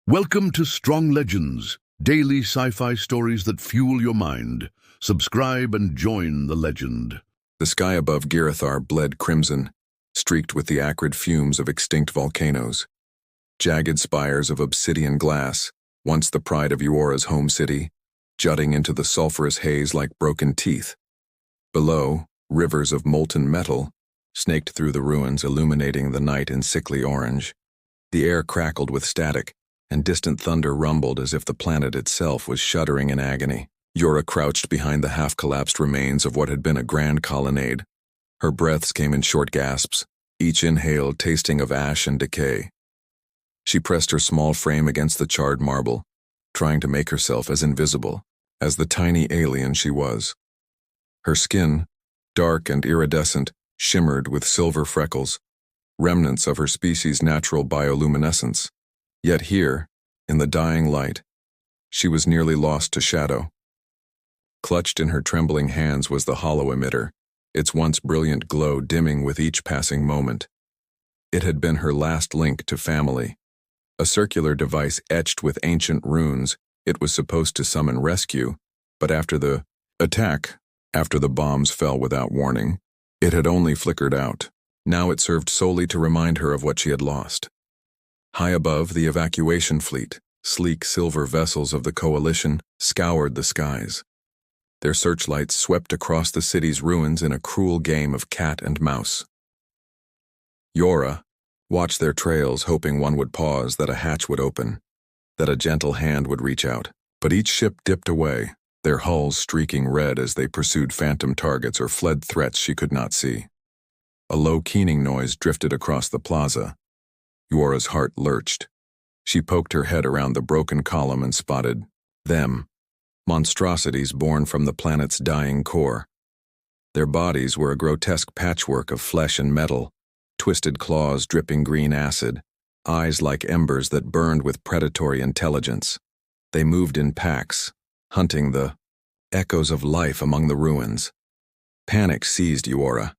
Welcome to Strong Legends, daily sci-fi stories that fuel your mind. Subscribe and join the legend. The sky above Girithar bled crimson, streaked with the acrid fumes of extinct volcanoes. Jagged spires of obsidian glass, once the pride of Eora's home city, jutting into the sulphurous haze like broken teeth. Below, rivers of molten metal snaked through the ruins, illuminating the night in sickly orange. The air crackled with static, and distant thunder rumbled as if the planet itself was shuddering in agony. Eora crouched behind the half-collapsed remains of what had been a grand colonnade. Her breaths came in short gasps, each inhale tasting of ash and decay. She pressed her small frame against the charred marble, trying to make herself as invisible as the tiny alien she was. Her skin, dark and iridescent, shimmered with silver freckles, remnants of her species' natural bioluminescence. Yet here, in the dying light, she was nearly lost to shadow. Clutched in her trembling hands was the hollow emitter, its once brilliant glow dimming with each passing moment. It had been her last link to family. A circular device etched with ancient runes, it was supposed to summon rescue, but after the attack, after the bombs fell without warning, it had only flickered out. Now it served solely to remind her of what she had lost. High above, the evacuation fleet, sleek silver vessels of the Coalition, scoured the skies. Their searchlights swept across the city's ruins in a cruel game of cat and mouse. Eora watched their trails, hoping one would pause, that a hatch would open, that a gentle hand would reach out. But each ship dipped away, their hulls streaking red as they pursued phantom targets or fled threats she could not see. A low keening noise drifted across the plaza. Eora's heart lurched. She poked her head around the broken column and spotted them, monstrosities born from the planet's dying core. Their bodies were a grotesque patchwork of flesh and metal, twisted claws dripping green acid, eyes like embers that burned with predatory intelligence. They moved in packs, hunting the echoes of life among the ruins. Panic seized Eora.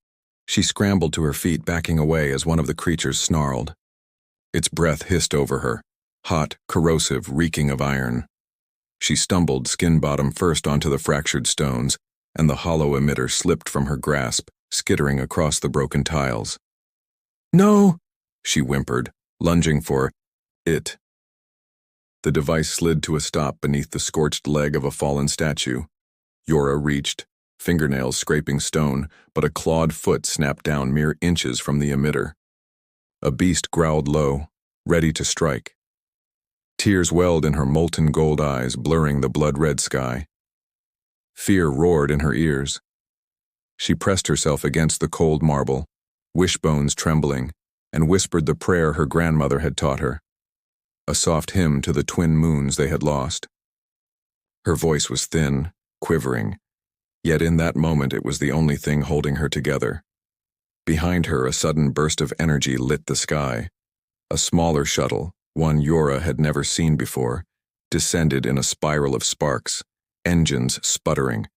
She scrambled to her feet, backing away as one of the creatures snarled. Its breath hissed over her, hot, corrosive, reeking of iron. She stumbled skin-bottom first onto the fractured stones, and the hollow emitter slipped from her grasp, skittering across the broken tiles. "No!" she whimpered, lunging for it. The device slid to a stop beneath the scorched leg of a fallen statue. Eora reached, fingernails scraping stone, but a clawed foot snapped down mere inches from the emitter. A beast growled low, ready to strike. Tears welled in her molten gold eyes, blurring the blood-red sky. Fear roared in her ears. She pressed herself against the cold marble, wishbones trembling, and whispered the prayer her grandmother had taught her, a soft hymn to the twin moons they had lost. Her voice was thin, quivering, yet in that moment it was the only thing holding her together. Behind her, a sudden burst of energy lit the sky. A smaller shuttle, one Eora had never seen before, descended in a spiral of sparks, engines sputtering.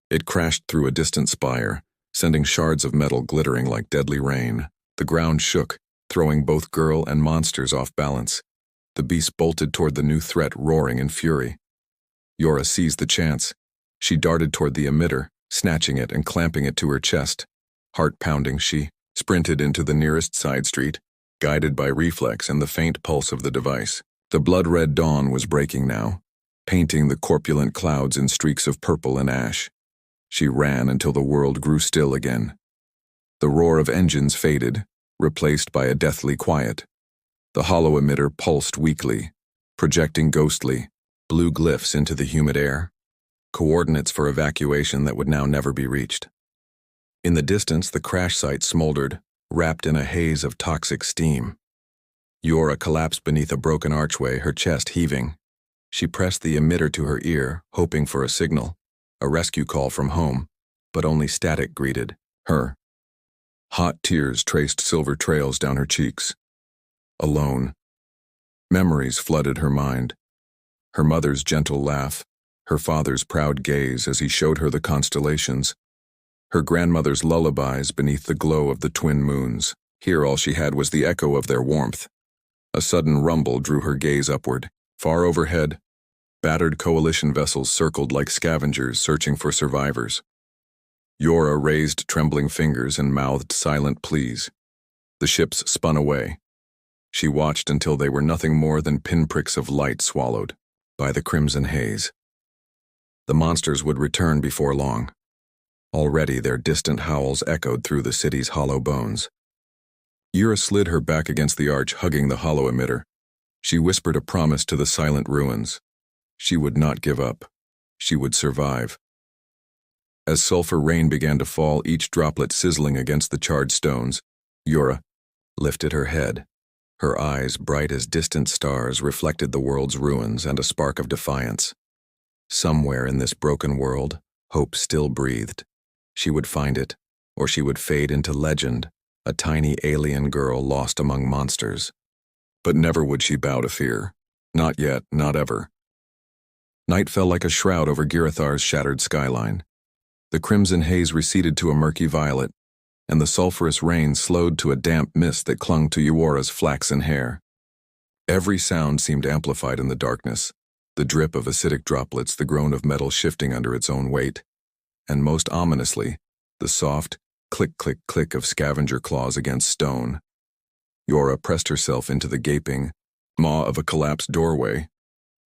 It crashed through a distant spire, sending shards of metal glittering like deadly rain. The ground shook, throwing both girl and monsters off balance. The beast bolted toward the new threat, roaring in fury. Eora seized the chance. She darted toward the emitter, snatching it and clamping it to her chest. Heart pounding, she sprinted into the nearest side street, guided by reflex and the faint pulse of the device. The blood-red dawn was breaking now, painting the corpulent clouds in streaks of purple and ash. She ran until the world grew still again. The roar of engines faded, replaced by a deathly quiet. The hollow emitter pulsed weakly, projecting ghostly, blue glyphs into the humid air, coordinates for evacuation that would now never be reached. In the distance, the crash site smoldered, wrapped in a haze of toxic steam. Eora collapsed beneath a broken archway, her chest heaving. She pressed the emitter to her ear, hoping for a signal, a rescue call from home, but only static greeted her. Hot tears traced silver trails down her cheeks. Alone. Memories flooded her mind. Her mother's gentle laugh, her father's proud gaze as he showed her the constellations, her grandmother's lullabies beneath the glow of the twin moons. Here all she had was the echo of their warmth. A sudden rumble drew her gaze upward. Far overhead, battered coalition vessels circled like scavengers searching for survivors. Yora raised trembling fingers and mouthed silent pleas. The ships spun away. She watched until they were nothing more than pinpricks of light swallowed by the crimson haze. The monsters would return before long. Already their distant howls echoed through the city's hollow bones. Yura slid her back against the arch, hugging the hollow emitter. She whispered a promise to the silent ruins. She would not give up. She would survive. As sulfur rain began to fall, each droplet sizzling against the charred stones, Yura lifted her head. Her eyes, bright as distant stars, reflected the world's ruins and a spark of defiance. Somewhere in this broken world, hope still breathed. She would find it, or she would fade into legend, a tiny alien girl lost among monsters. But never would she bow to fear. Not yet, not ever. Night fell like a shroud over Girathar's shattered skyline. The crimson haze receded to a murky violet, and the sulphurous rain slowed to a damp mist that clung to Yuora's flaxen hair. Every sound seemed amplified in the darkness, the drip of acidic droplets, the groan of metal shifting under its own weight, and most ominously, the soft click-click-click of scavenger claws against stone. Yora pressed herself into the gaping maw of a collapsed doorway,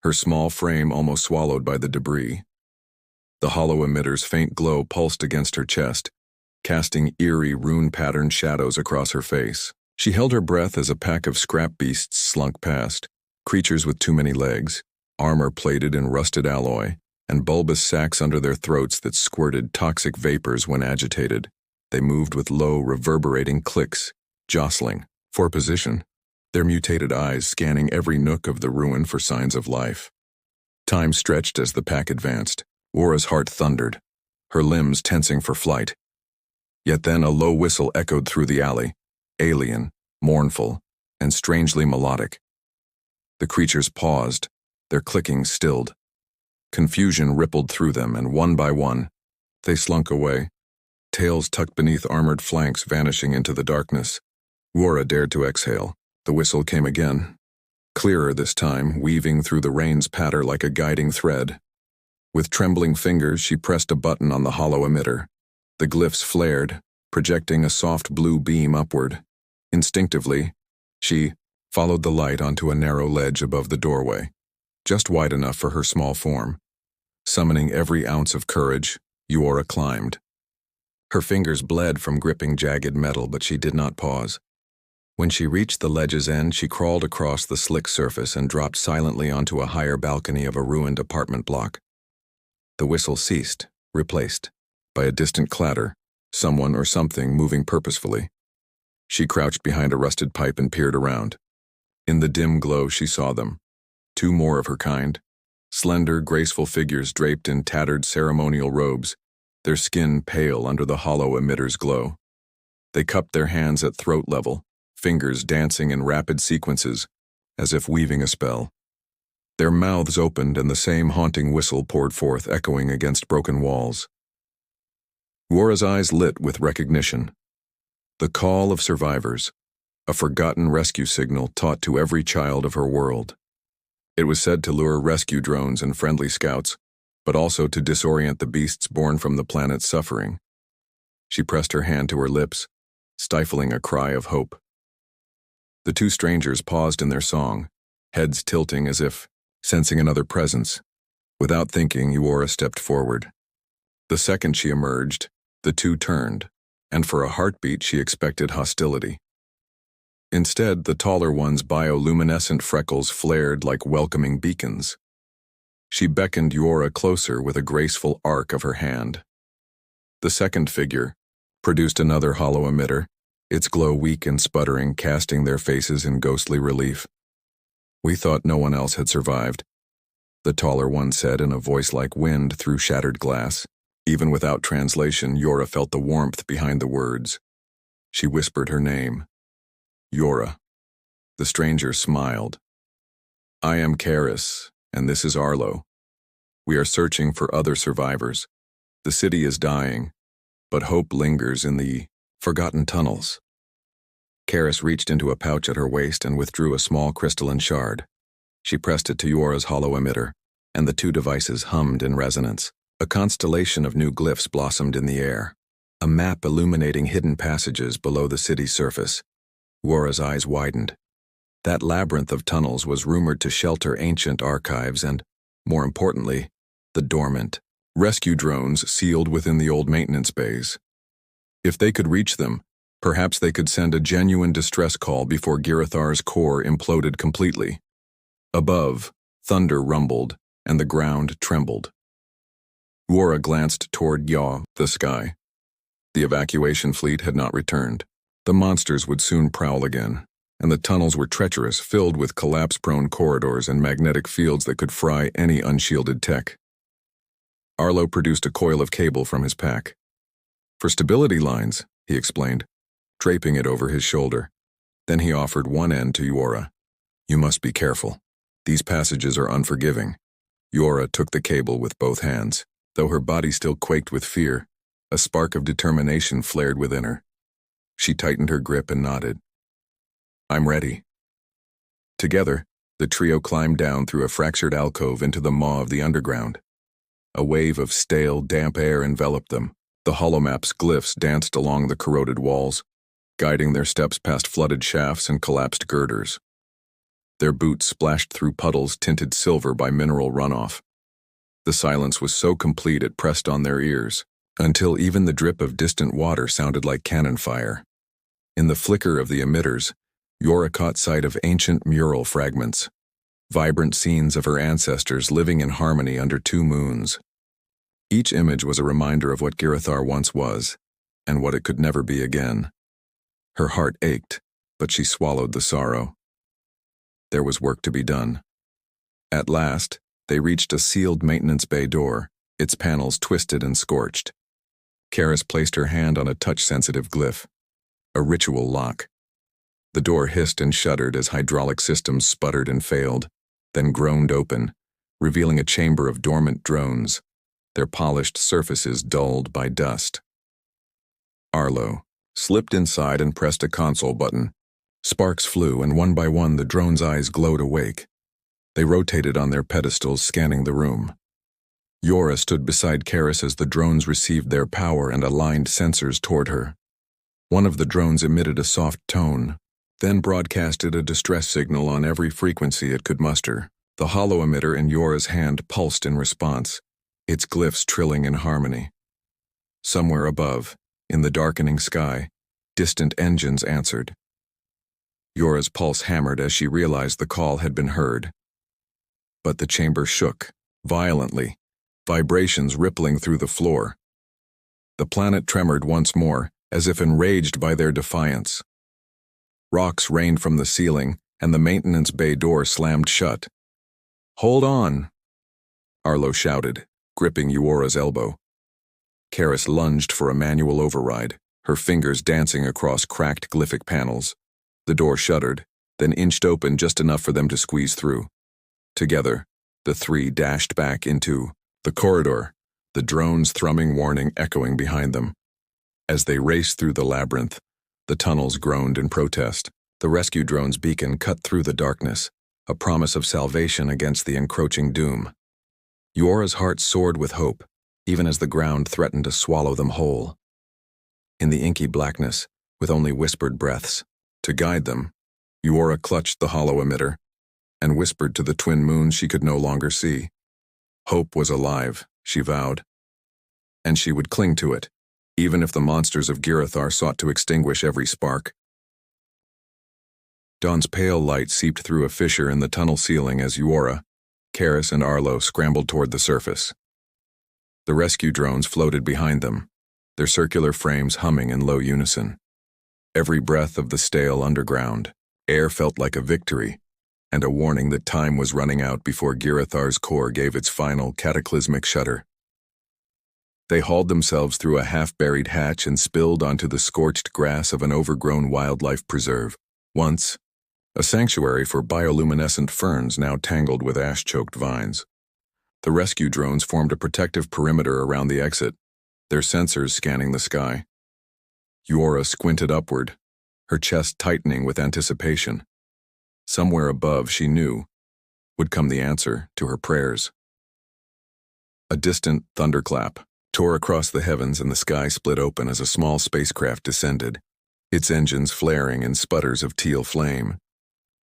her small frame almost swallowed by the debris. The hollow emitter's faint glow pulsed against her chest, casting eerie rune-patterned shadows across her face. She held her breath as a pack of scrap beasts slunk past, creatures with too many legs, armor plated in rusted alloy, and bulbous sacs under their throats that squirted toxic vapors when agitated. They moved with low, reverberating clicks, jostling for position, their mutated eyes scanning every nook of the ruin for signs of life. Time stretched as the pack advanced. Wora's heart thundered, her limbs tensing for flight. Yet then a low whistle echoed through the alley, alien, mournful, and strangely melodic. The creatures paused, their clicking stilled. Confusion rippled through them, and one by one, they slunk away, tails tucked beneath armored flanks vanishing into the darkness. Wora dared to exhale. The whistle came again, clearer this time, weaving through the rain's patter like a guiding thread. With trembling fingers, she pressed a button on the hollow emitter. The glyphs flared, projecting a soft blue beam upward. Instinctively, she followed the light onto a narrow ledge above the doorway, just wide enough for her small form. Summoning every ounce of courage, Yora climbed. Her fingers bled from gripping jagged metal, but she did not pause. When she reached the ledge's end, she crawled across the slick surface and dropped silently onto a higher balcony of a ruined apartment block. The whistle ceased, replaced by a distant clatter, someone or something moving purposefully. She crouched behind a rusted pipe and peered around. In the dim glow, she saw them. Two more of her kind. Slender, graceful figures draped in tattered ceremonial robes, their skin pale under the hollow emitter's glow. They cupped their hands at throat level, fingers dancing in rapid sequences, as if weaving a spell. Their mouths opened and the same haunting whistle poured forth, echoing against broken walls. Wora's eyes lit with recognition. The call of survivors, a forgotten rescue signal taught to every child of her world. It was said to lure rescue drones and friendly scouts, but also to disorient the beasts born from the planet's suffering. She pressed her hand to her lips, stifling a cry of hope. The two strangers paused in their song, heads tilting as if sensing another presence. Without thinking, Yora stepped forward. The second she emerged, the two turned, and for a heartbeat she expected hostility. Instead, the taller one's bioluminescent freckles flared like welcoming beacons. She beckoned Yora closer with a graceful arc of her hand. The second figure produced another hollow emitter, its glow weak and sputtering, casting their faces in ghostly relief. "We thought no one else had survived," the taller one said in a voice like wind through shattered glass. Even without translation, Yora felt the warmth behind the words. She whispered her name. Yora. The stranger smiled. "I am Karis, and this is Arlo. We are searching for other survivors. The city is dying, but hope lingers in the forgotten tunnels." Karis reached into a pouch at her waist and withdrew a small crystalline shard. She pressed it to Yora's hollow emitter, and the two devices hummed in resonance. A constellation of new glyphs blossomed in the air, a map illuminating hidden passages below the city's surface. Yora's eyes widened. That labyrinth of tunnels was rumored to shelter ancient archives and, more importantly, the dormant. Rescue drones sealed within the old maintenance bays. If they could reach them, perhaps they could send a genuine distress call before Girathar's core imploded completely. Above, thunder rumbled, and the ground trembled. Yora glanced toward Yaw, the sky. The evacuation fleet had not returned. The monsters would soon prowl again, and the tunnels were treacherous, filled with collapse-prone corridors and magnetic fields that could fry any unshielded tech. Arlo produced a coil of cable from his pack. "For stability lines," he explained, draping it over his shoulder. Then he offered one end to Yora. "You must be careful. These passages are unforgiving." Yora took the cable with both hands. Though her body still quaked with fear, a spark of determination flared within her. She tightened her grip and nodded. "I'm ready." Together, the trio climbed down through a fractured alcove into the maw of the underground. A wave of stale, damp air enveloped them. The holomap's glyphs danced along the corroded walls, guiding their steps past flooded shafts and collapsed girders. Their boots splashed through puddles tinted silver by mineral runoff. The silence was so complete it pressed on their ears, until even the drip of distant water sounded like cannon fire. In the flicker of the emitters, Yora caught sight of ancient mural fragments, vibrant scenes of her ancestors living in harmony under two moons. Each image was a reminder of what Girathar once was, and what it could never be again. Her heart ached, but she swallowed the sorrow. There was work to be done. At last, they reached a sealed maintenance bay door, its panels twisted and scorched. Karis placed her hand on a touch-sensitive glyph, a ritual lock. The door hissed and shuddered as hydraulic systems sputtered and failed, then groaned open, revealing a chamber of dormant drones, their polished surfaces dulled by dust. Arlo slipped inside and pressed a console button. Sparks flew, and one by one the drones' eyes glowed awake. They rotated on their pedestals, scanning the room. Yora stood beside Karis as the drones received their power and aligned sensors toward her. One of the drones emitted a soft tone, then broadcasted a distress signal on every frequency it could muster. The hollow emitter in Yora's hand pulsed in response, its glyphs trilling in harmony. Somewhere above, in the darkening sky, distant engines answered. Yora's pulse hammered as she realized the call had been heard. But the chamber shook, violently, vibrations rippling through the floor. The planet tremored once more, as if enraged by their defiance. Rocks rained from the ceiling, and the maintenance bay door slammed shut. "Hold on," Arlo shouted, gripping Yora's elbow. Karis lunged for a manual override, her fingers dancing across cracked glyphic panels. The door shuddered, then inched open just enough for them to squeeze through. Together, the three dashed back into the corridor, the drone's thrumming warning echoing behind them. As they raced through the labyrinth, the tunnels groaned in protest. The rescue drone's beacon cut through the darkness, a promise of salvation against the encroaching doom. Yora's heart soared with hope, even as the ground threatened to swallow them whole. In the inky blackness, with only whispered breaths to guide them, Yora clutched the hollow emitter and whispered to the twin moons she could no longer see. Hope was alive, she vowed, and she would cling to it, even if the monsters of Girathar sought to extinguish every spark. Dawn's pale light seeped through a fissure in the tunnel ceiling as Yora, Karis, and Arlo scrambled toward the surface. The rescue drones floated behind them, their circular frames humming in low unison. Every breath of the stale underground air felt like a victory, and a warning that time was running out before Girathar's core gave its final cataclysmic shudder. They hauled themselves through a half-buried hatch and spilled onto the scorched grass of an overgrown wildlife preserve, once a sanctuary for bioluminescent ferns now tangled with ash-choked vines. The rescue drones formed a protective perimeter around the exit, their sensors scanning the sky. Yora squinted upward, her chest tightening with anticipation. Somewhere above, she knew, would come the answer to her prayers. A distant thunderclap tore across the heavens and the sky split open as a small spacecraft descended, its engines flaring in sputters of teal flame.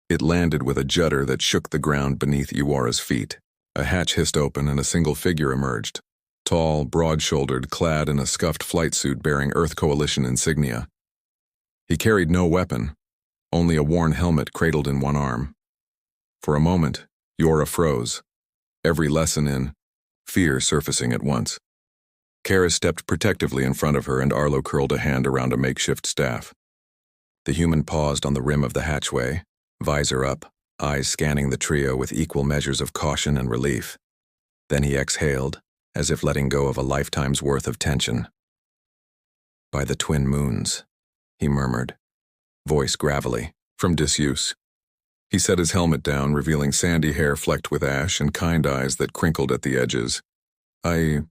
It landed with a judder that shook the ground beneath Uwara's feet. A hatch hissed open and a single figure emerged, tall, broad-shouldered, clad in a scuffed flight suit bearing Earth Coalition insignia. He carried no weapon, only a worn helmet cradled in one arm. For a moment, Uwara froze, every lesson in fear surfacing at once. Kara stepped protectively in front of her and Arlo curled a hand around a makeshift staff. The human paused on the rim of the hatchway, visor up, eyes scanning the trio with equal measures of caution and relief. Then he exhaled, as if letting go of a lifetime's worth of tension. "By the twin moons," he murmured, voice gravelly, from disuse. He set his helmet down, revealing sandy hair flecked with ash and kind eyes that crinkled at the edges. I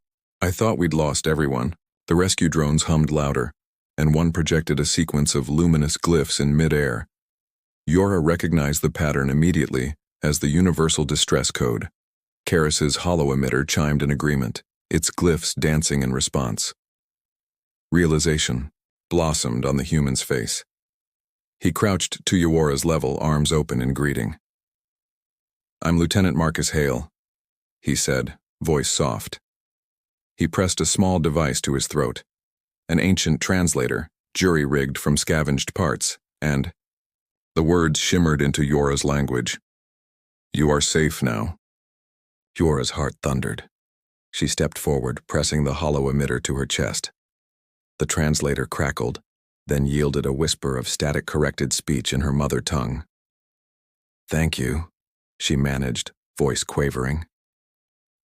thought we'd lost everyone." The rescue drones hummed louder, and one projected a sequence of luminous glyphs in midair. Uwara recognized the pattern immediately as the universal distress code. Karis's hollow emitter chimed in agreement, its glyphs dancing in response. Realization blossomed on the human's face. He crouched to Uwara's level, arms open in greeting. "I'm Lieutenant Marcus Hale," he said, voice soft. He pressed a small device to his throat, an ancient translator, jury-rigged from scavenged parts, and the words shimmered into Uwara's language. "You are safe now." Uwara's heart thundered. She stepped forward, pressing the hollow emitter to her chest. The translator crackled, then yielded a whisper of static-corrected speech in her mother tongue. "Thank you," she managed, voice quavering.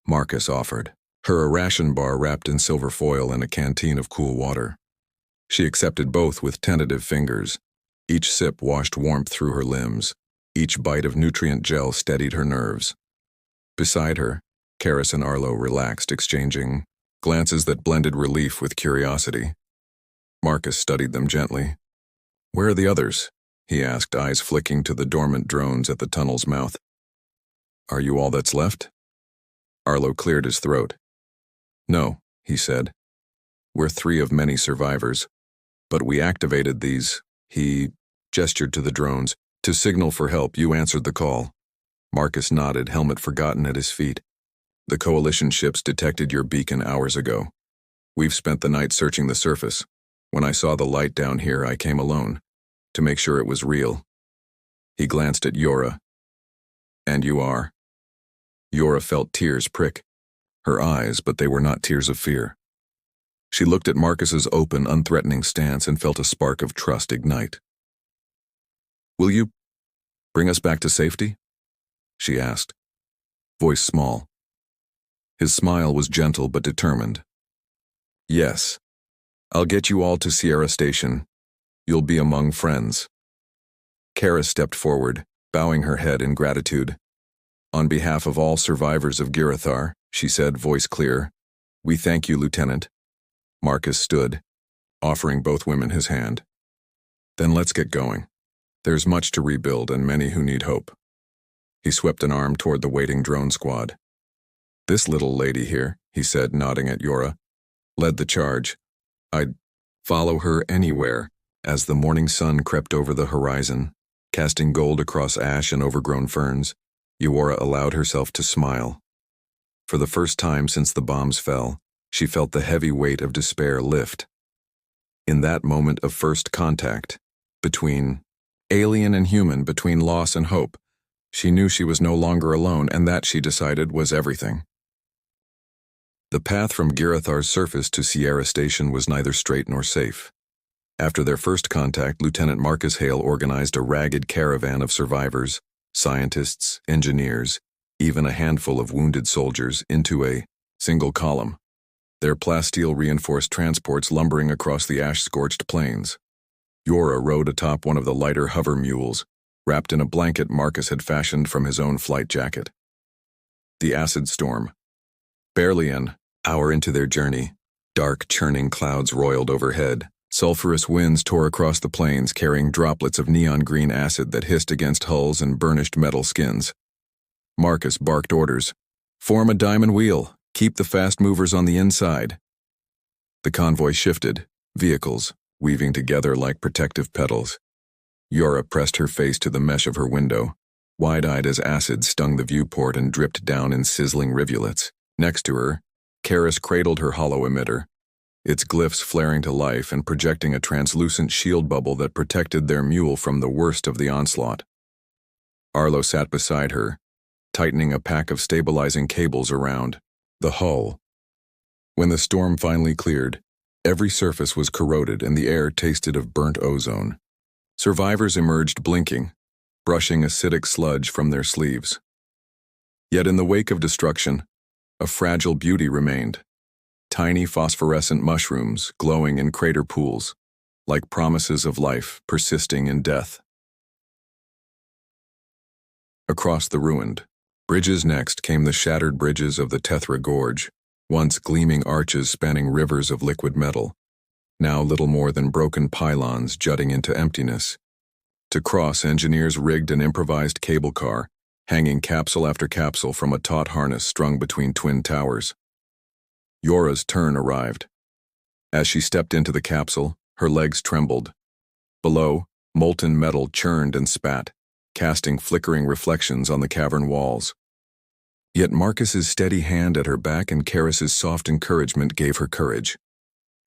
Marcus offered, her a ration bar wrapped in silver foil and a canteen of cool water. She accepted both with tentative fingers. Each sip washed warmth through her limbs. Each bite of nutrient gel steadied her nerves. Beside her, Karis and Arlo relaxed, exchanging glances that blended relief with curiosity. Marcus studied them gently. "Where are the others?" he asked, eyes flicking to the dormant drones at the tunnel's mouth. "Are you all that's left?" Arlo cleared his throat. "No," he said. "We're 3 of many survivors, but we activated these," he gestured to the drones, "to signal for help. You answered the call." Marcus nodded, helmet forgotten at his feet. "The Coalition ships detected your beacon hours ago. We've spent the night searching the surface. When I saw the light down here, I came alone, to make sure it was real." He glanced at Uwara. "And you are?" Uwara felt tears prick her eyes, but they were not tears of fear. She looked at Marcus's open, unthreatening stance and felt a spark of trust ignite. "Will you bring us back to safety?" she asked, voice small. His smile was gentle but determined. "Yes. I'll get you all to Sierra Station. You'll be among friends." Kara stepped forward, bowing her head in gratitude. "On behalf of all survivors of Girithar," she said, voice clear, "we thank you, Lieutenant." Marcus stood, offering both women his hand. "Then let's get going. There's much to rebuild and many who need hope." He swept an arm toward the waiting drone squad. "This little lady here," he said, nodding at Uwara, "led the charge. I'd follow her anywhere." As the morning sun crept over the horizon, casting gold across ash and overgrown ferns, Uwara allowed herself to smile. For the first time since the bombs fell, she felt the heavy weight of despair lift. In that moment of first contact, between alien and human, between loss and hope, she knew she was no longer alone, and that, she decided, was everything. The path from Girithar's surface to Sierra Station was neither straight nor safe. After their first contact, Lieutenant Marcus Hale organized a ragged caravan of survivors, scientists, engineers, even a handful of wounded soldiers, into a single column, their plasteel-reinforced transports lumbering across the ash-scorched plains. Uwara rode atop one of the lighter hover mules, wrapped in a blanket Marcus had fashioned from his own flight jacket. The acid storm. Barely an hour into their journey, dark, churning clouds roiled overhead, Sulphurous winds tore across the plains, carrying droplets of neon green acid that hissed against hulls and burnished metal skins. Marcus barked orders. "Form a diamond wheel. Keep the fast movers on the inside." The convoy shifted, vehicles weaving together like protective petals. Yora pressed her face to the mesh of her window, wide-eyed as acid stung the viewport and dripped down in sizzling rivulets. Next to her, Karis cradled her hollow emitter, its glyphs flaring to life and projecting a translucent shield bubble that protected their mule from the worst of the onslaught. Arlo sat beside her, tightening a pack of stabilizing cables around the hull. When the storm finally cleared, every surface was corroded and the air tasted of burnt ozone. Survivors emerged blinking, brushing acidic sludge from their sleeves. Yet in the wake of destruction, a fragile beauty remained. Tiny phosphorescent mushrooms glowing in crater pools, like promises of life persisting in death. Across the ruined bridges next came the shattered bridges of the Tethra Gorge, once gleaming arches spanning rivers of liquid metal, now little more than broken pylons jutting into emptiness. To cross, engineers rigged an improvised cable car, hanging capsule after capsule from a taut harness strung between twin towers. Yora's turn arrived. As she stepped into the capsule, her legs trembled. Below, molten metal churned and spat, casting flickering reflections on the cavern walls. Yet Marcus's steady hand at her back and Karis's soft encouragement gave her courage.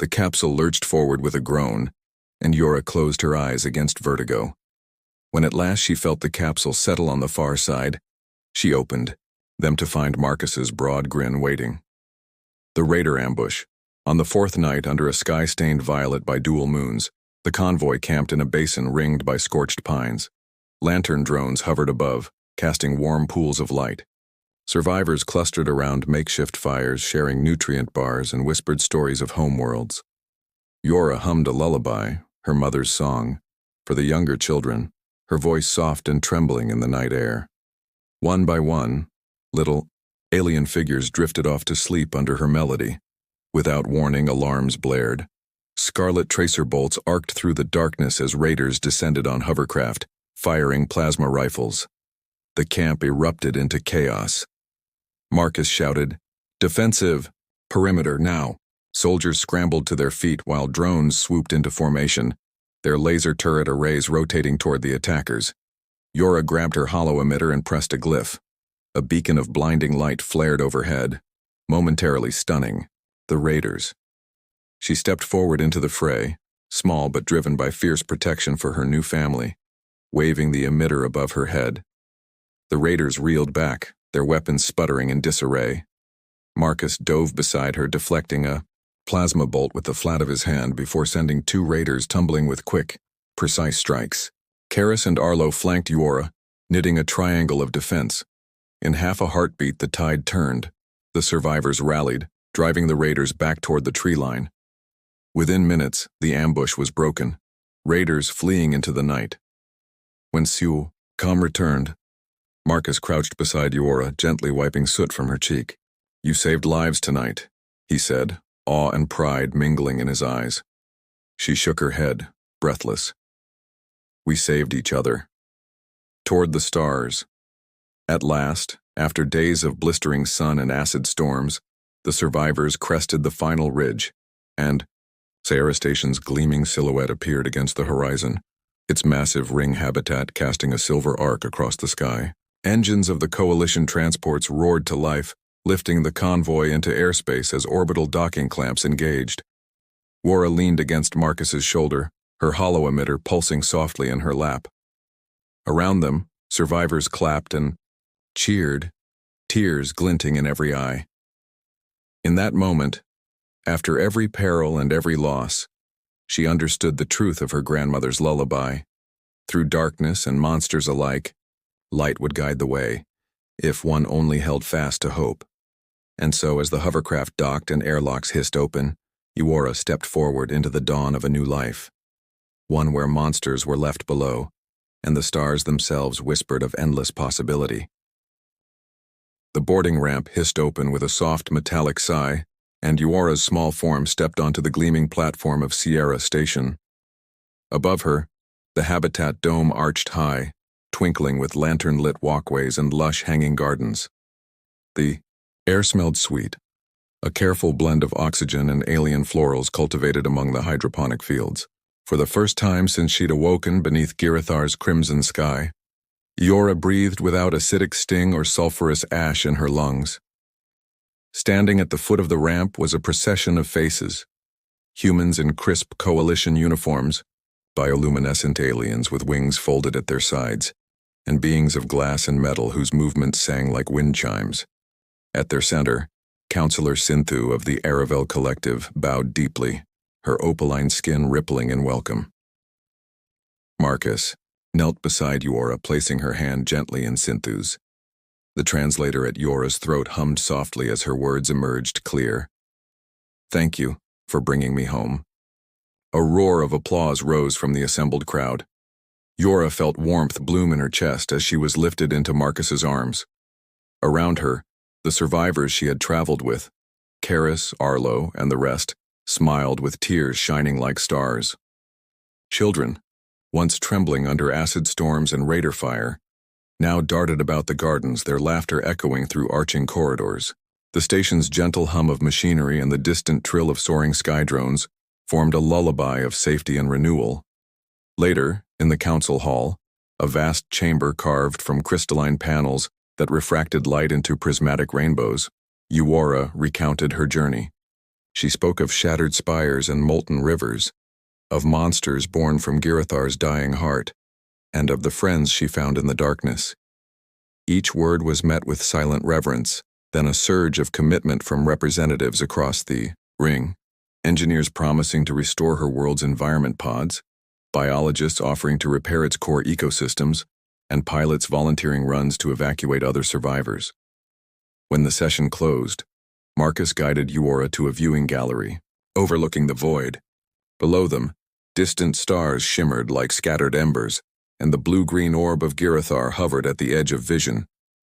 The capsule lurched forward with a groan, and Yora closed her eyes against vertigo. When at last she felt the capsule settle on the far side, she opened, them to find Marcus's broad grin waiting. The raider ambush. On the fourth night, under a sky stained violet by dual moons, the convoy camped in a basin ringed by scorched pines. Lantern drones hovered above, casting warm pools of light. Survivors clustered around makeshift fires, sharing nutrient bars and whispered stories of homeworlds. Yora hummed a lullaby, her mother's song, for the younger children, her voice soft and trembling in the night air. One by one, little alien figures drifted off to sleep under her melody. Without warning, alarms blared. Scarlet tracer bolts arced through the darkness as raiders descended on hovercraft, firing plasma rifles. The camp erupted into chaos. Marcus shouted, "Defensive! Perimeter, now!" Soldiers scrambled to their feet while drones swooped into formation, their laser turret arrays rotating toward the attackers. Yora grabbed her hollow emitter and pressed a glyph. A beacon of blinding light flared overhead, momentarily stunning the raiders. She stepped forward into the fray, small but driven by fierce protection for her new family, waving the emitter above her head. The raiders reeled back, their weapons sputtering in disarray. Marcus dove beside her, deflecting a plasma bolt with the flat of his hand before sending two raiders tumbling with quick, precise strikes. Karis and Arlo flanked Yora, knitting a triangle of defense. In half a heartbeat, the tide turned. The survivors rallied, driving the raiders back toward the tree line. Within minutes, the ambush was broken, raiders fleeing into the night. When calm returned, Marcus crouched beside Yora, gently wiping soot from her cheek. "You saved lives tonight," he said, awe and pride mingling in his eyes. She shook her head, breathless. "We saved each other." Toward the stars. At last, after days of blistering sun and acid storms, the survivors crested the final ridge, and Sierra Station's gleaming silhouette appeared against the horizon, its massive ring habitat casting a silver arc across the sky. Engines of the Coalition transports roared to life, lifting the convoy into airspace as orbital docking clamps engaged. Yora leaned against Marcus's shoulder, her hollow emitter pulsing softly in her lap. Around them, survivors clapped and cheered, tears glinting in every eye. In that moment, after every peril and every loss, she understood the truth of her grandmother's lullaby. Through darkness and monsters alike, light would guide the way, if one only held fast to hope. And so, as the hovercraft docked and airlocks hissed open, Yora stepped forward into the dawn of a new life, one where monsters were left below, and the stars themselves whispered of endless possibility. The boarding ramp hissed open with a soft metallic sigh, and Uora's small form stepped onto the gleaming platform of Sierra Station. Above her, the habitat dome arched high, twinkling with lantern-lit walkways and lush hanging gardens. The air smelled sweet, a careful blend of oxygen and alien florals cultivated among the hydroponic fields. For the first time since she'd awoken beneath Girithar's crimson sky, Uora breathed without acidic sting or sulfurous ash in her lungs. Standing at the foot of the ramp was a procession of faces, humans in crisp coalition uniforms, bioluminescent aliens with wings folded at their sides, and beings of glass and metal whose movements sang like wind chimes. At their center, Counselor Sinthu of the Aravel Collective bowed deeply, her opaline skin rippling in welcome. Marcus knelt beside Uora, placing her hand gently in Sinthu's. The translator at Uora's throat hummed softly as her words emerged clear. "Thank you for bringing me home." A roar of applause rose from the assembled crowd. Uora felt warmth bloom in her chest as she was lifted into Marcus's arms. Around her, the survivors she had traveled with, Karis, Arlo, and the rest, smiled with tears shining like stars. Children, once trembling under acid storms and raider fire, now darted about the gardens, their laughter echoing through arching corridors. The station's gentle hum of machinery and the distant trill of soaring sky drones formed a lullaby of safety and renewal. Later, in the council hall, a vast chamber carved from crystalline panels that refracted light into prismatic rainbows, Uora recounted her journey. She spoke of shattered spires and molten rivers, of monsters born from Girithar's dying heart, and of the friends she found in the darkness. Each word was met with silent reverence, then a surge of commitment from representatives across the ring, engineers promising to restore her world's environment pods, biologists offering to repair its core ecosystems, and pilots volunteering runs to evacuate other survivors. When the session closed, Marcus guided Uora to a viewing gallery, overlooking the void. Below them, distant stars shimmered like scattered embers, and the blue-green orb of Girithar hovered at the edge of vision,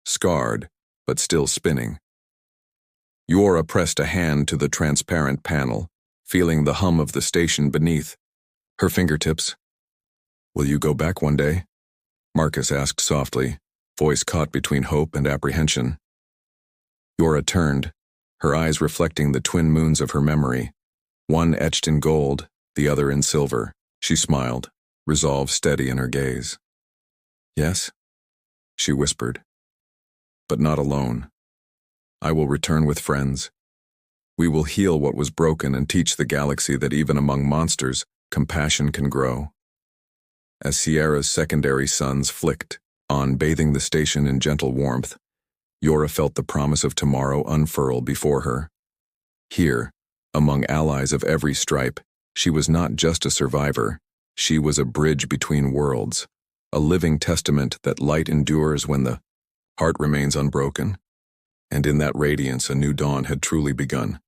scarred, but still spinning. Uora pressed a hand to the transparent panel, feeling the hum of the station beneath. Her fingertips. "Will you go back one day?" Marcus asked softly, voice caught between hope and apprehension. Uora turned, her eyes reflecting the twin moons of her memory, one etched in gold, the other in silver. She smiled, resolve steady in her gaze. "Yes," she whispered, "but not alone. I will return with friends. We will heal what was broken and teach the galaxy that even among monsters, compassion can grow." As Sierra's secondary suns flicked on, bathing the station in gentle warmth, Uora felt the promise of tomorrow unfurl before her. Here, among allies of every stripe, she was not just a survivor. She was a bridge between worlds, a living testament that light endures when the heart remains unbroken. And in that radiance, a new dawn had truly begun.